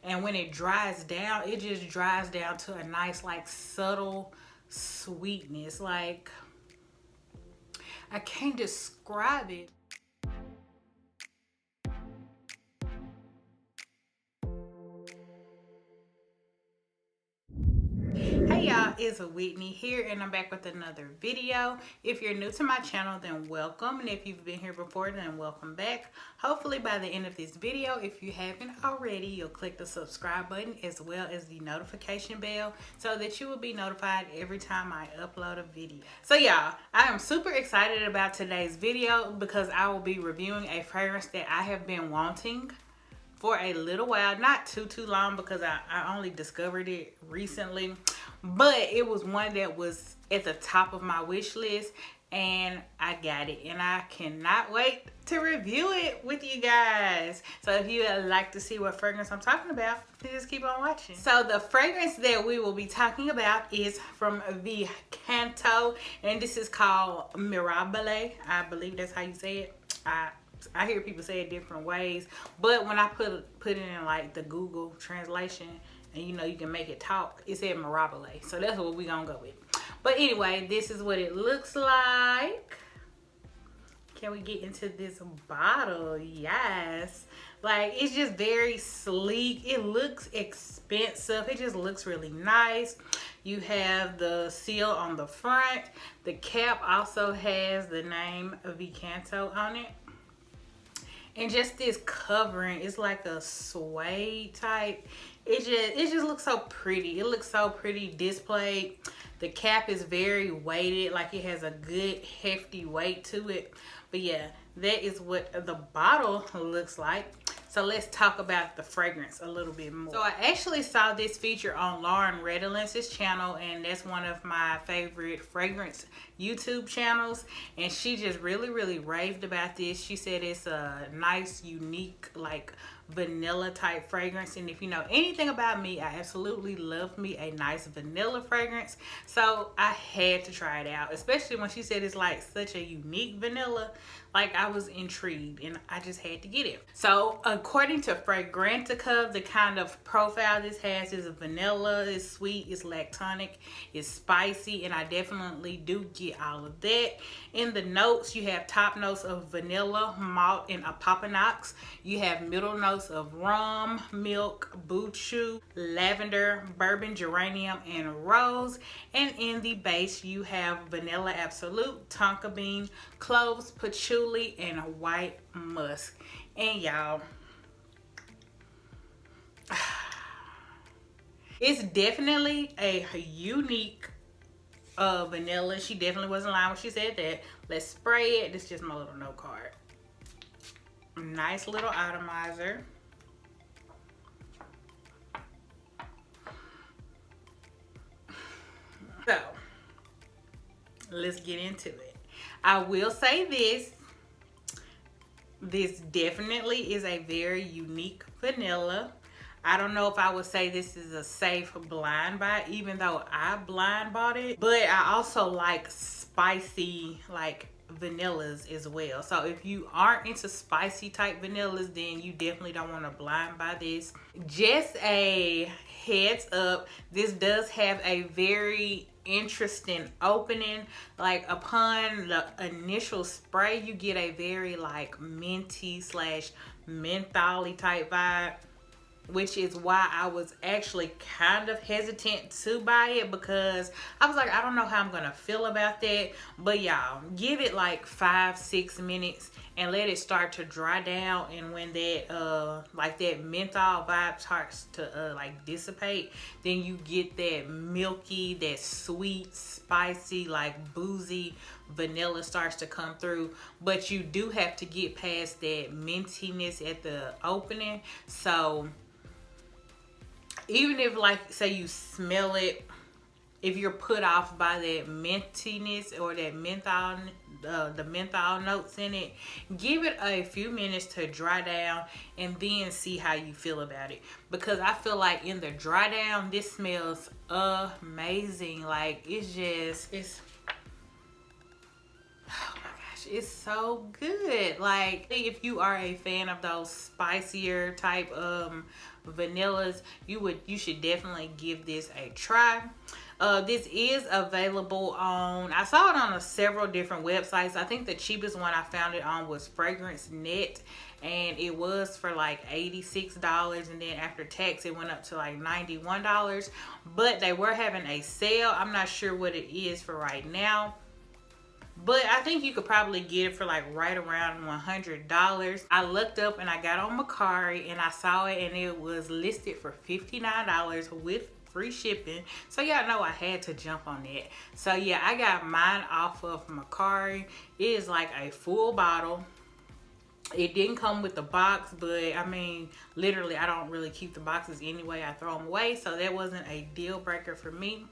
and when it dries down, it just dries down to a nice, like, subtle sweetness. Like, I can't describe it. Hey y'all, it's Whitney here, and I'm back with another video. If you're new to my channel, then welcome, and if you've been here before, then welcome back. Hopefully by the end of this video, if you haven't already, you'll click the subscribe button as well as the notification bell so that you will be notified every time I upload a video. So y'all, I am super excited about today's video because I will be reviewing a fragrance that I have been wanting for a little while, not too long, because I only discovered it recently, but it was one that was at the top of my wish list, and I got it, and I cannot wait to review it with you guys. So if you would like to see what fragrance I'm talking about, just keep on watching. So the fragrance that we will be talking about is from the Canto, and this is called Mirabile. I believe that's how you say it. I hear people say it different ways, but when I put it in like the Google translation, and you know you can make it talk, it said Mirabile. So that's what we're gonna go with. But anyway, this is what it looks like. Can we get into this bottle? Yes. Like, it's just very sleek. It looks expensive. It just looks really nice. You have the seal on the front. The cap also has the name of Canto on it. And just this covering, it's like a suede type. It just looks so pretty. It looks so pretty displayed. The cap is very weighted, like it has a good hefty weight to it. But yeah, that is what the bottle looks like. So let's talk about the fragrance a little bit more. So I actually saw this feature on Lauren Redolence's channel, and that's one of my favorite fragrance YouTube channels. And she just really raved about this. She said it's a nice, unique, like vanilla type fragrance. And if you know anything about me, I absolutely love me a nice vanilla fragrance. So I had to try it out, especially when she said it's like such a unique vanilla. Like, I was intrigued and I just had to get it. So according to Fragrantica, the kind of profile this has is vanilla, it's sweet, it's lactonic, it's spicy, and I definitely do get all of that. In the notes, you have top notes of vanilla, malt, and apopanox. You have middle notes of rum, milk, buchu, lavender, bourbon, geranium, and rose. And in the base, you have vanilla absolute, tonka bean, cloves, patchouli, and white musk. And y'all, it's definitely a unique vanilla. She definitely wasn't lying when she said that. Let's spray it. This is just my little note card. Nice little atomizer. So let's get into it. I will say this definitely is a very unique vanilla. I don't know if I would say this is a safe blind buy, even though I blind bought it, but I also like spicy like vanillas as well. So if you aren't into spicy type vanillas, then you definitely don't want to blind buy this. Just a heads up, this does have a very interesting opening. Like, upon the initial spray, you get a very like minty / mentholy type vibe, which is why I was actually kind of hesitant to buy it, because I was like, I don't know how I'm gonna feel about that. But y'all, give it like 5-6 minutes and let it start to dry down, and when that like that menthol vibe starts to like dissipate, then you get that milky, that sweet, spicy, like boozy vanilla starts to come through. But you do have to get past that mintiness at the opening. So even if, like, say you smell it, if you're put off by that mintiness or that menthol, the menthol notes in it, give it a few minutes to dry down and then see how you feel about it. Because I feel like in the dry down, this smells amazing. Like, it's oh my gosh, gosh, it's so good. Like, if you are a fan of those spicier type vanillas, you should definitely give this a try. This is available on, I saw it on several different websites. I think the cheapest one I found it on was Fragrance Net, and it was for like $86, and then after tax it went up to like $91. But they were having a sale. I'm not sure what it is for right now, but I think you could probably get it for like right around $100. I looked up and I got on Mercari and I saw it, and it was listed for $59 with free shipping. So y'all know I had to jump on that. So yeah, I got mine off of Mercari. It is like a full bottle. It didn't come with the box, but I mean, literally, I don't really keep the boxes anyway. I throw them away. So that wasn't a deal breaker for me.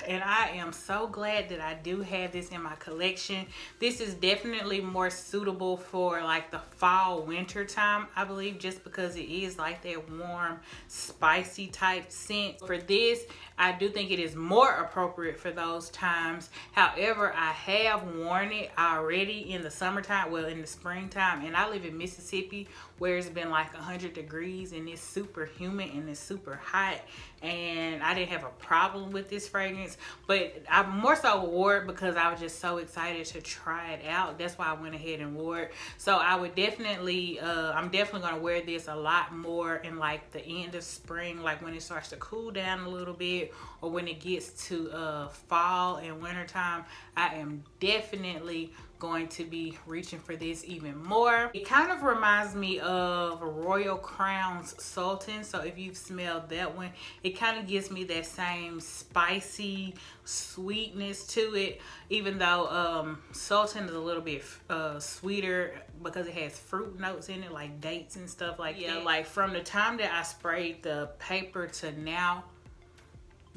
And I am so glad that I do have this in my collection. This is definitely more suitable for like the fall winter time, I believe, just because it is like that warm spicy type scent. For this, I do think it is more appropriate for those times. However, I have worn it already in the summertime, well, in the springtime, and I live in Mississippi where it's been like 100 degrees and it's super humid and it's super hot, and I didn't have a problem with this fragrance. But I more so wore it because I was just so excited to try it out. That's why I went ahead and wore it. So I would definitely, I'm definitely going to wear this a lot more in like the end of spring, like when it starts to cool down a little bit, or when it gets to fall and winter time. I am definitely going to be reaching for this even more. It kind of reminds me of Royal Crown's Sultan. So if you've smelled that one, it kind of gives me that same spicy sweetness to it, even though Sultan is a little bit sweeter because it has fruit notes in it, like dates and stuff like that. Like from the time that I sprayed the paper to now,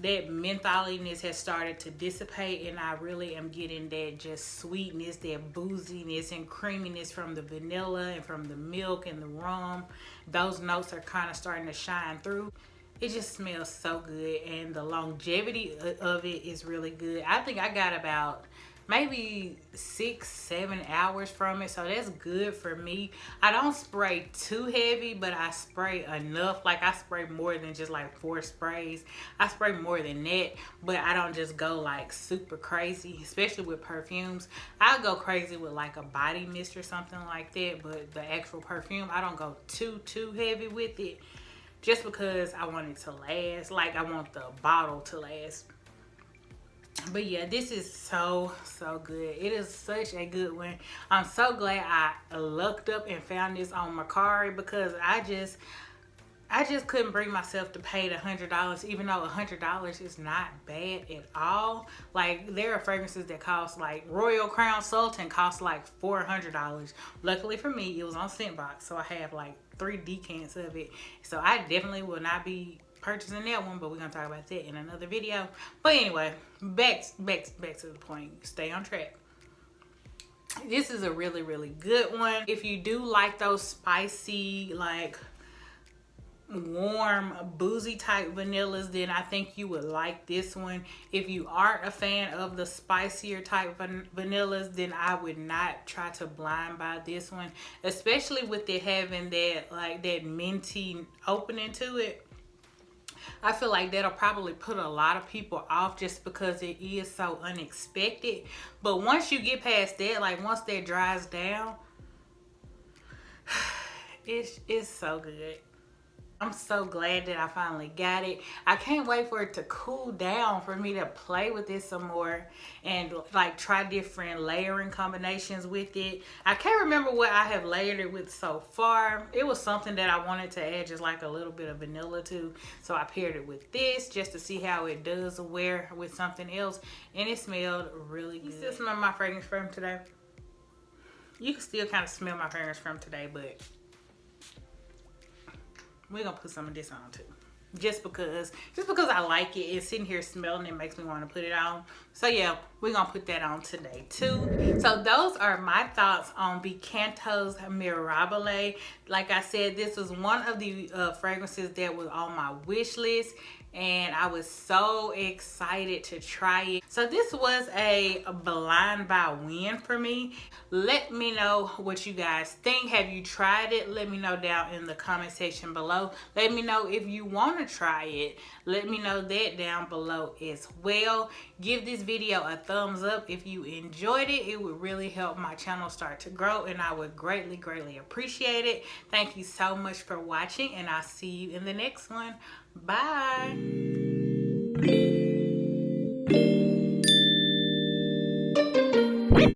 that mentholiness has started to dissipate, and I really am getting that just sweetness, that booziness and creaminess from the vanilla and from the milk and the rum. Those notes are kind of starting to shine through. It just smells so good, and the longevity of it is really good. I think I got about maybe 6-7 hours from it, so that's good for me. I don't spray too heavy, but I spray enough. Like, I spray more than just like 4 sprays. I spray more than that, but I don't just go like super crazy, especially with perfumes. I'll go crazy with like a body mist or something like that, but the actual perfume, I don't go too heavy with it, just because I want it to last. Like, I want the bottle to last. But yeah, this is so good. It is such a good one. I'm so glad I looked up and found this on Mercari, because I just couldn't bring myself to pay the $100, even though $100 is not bad at all. Like, there are fragrances that cost, like Royal Crown Sultan costs like $400. Luckily for me, it was on Scentbox, so I have like 3 decants of it. So I definitely will not be purchasing that one, but we're gonna talk about that in another video. But anyway, back to the point. Stay on track. This is a really good one. If you do like those spicy, like warm, boozy type vanillas, then I think you would like this one. If you aren't a fan of the spicier type vanillas, then I would not try to blind buy this one, especially with it having that like that minty opening to it. I feel like that'll probably put a lot of people off, just because it is so unexpected. But once you get past that, like once that dries down, it's so good. I'm so glad that I finally got it. I can't wait for it to cool down for me to play with it some more and like try different layering combinations with it. I can't remember what I have layered it with so far. It was something that I wanted to add just like a little bit of vanilla to. So I paired it with this just to see how it does wear with something else. And it smelled really good. You still smell my fragrance from today? You can still kind of smell my fragrance from today, but we're gonna put some of this on too. just because I like it. It's sitting here smelling it makes me want to put it on. So yeah, we're gonna put that on today too. So those are my thoughts on Canto Mirabile. Like I said, this was one of the fragrances that was on my wish list, and I was so excited to try it. So this was a blind buy win for me. Let me know what you guys think. Have you tried it? Let me know down in the comment section below. Let me know if you want to try it. Let me know that down below as well. Give this video a thumbs up if you enjoyed it. It would really help my channel start to grow, and I would greatly appreciate it. Thank you so much for watching, and I'll see you in the next one. Bye.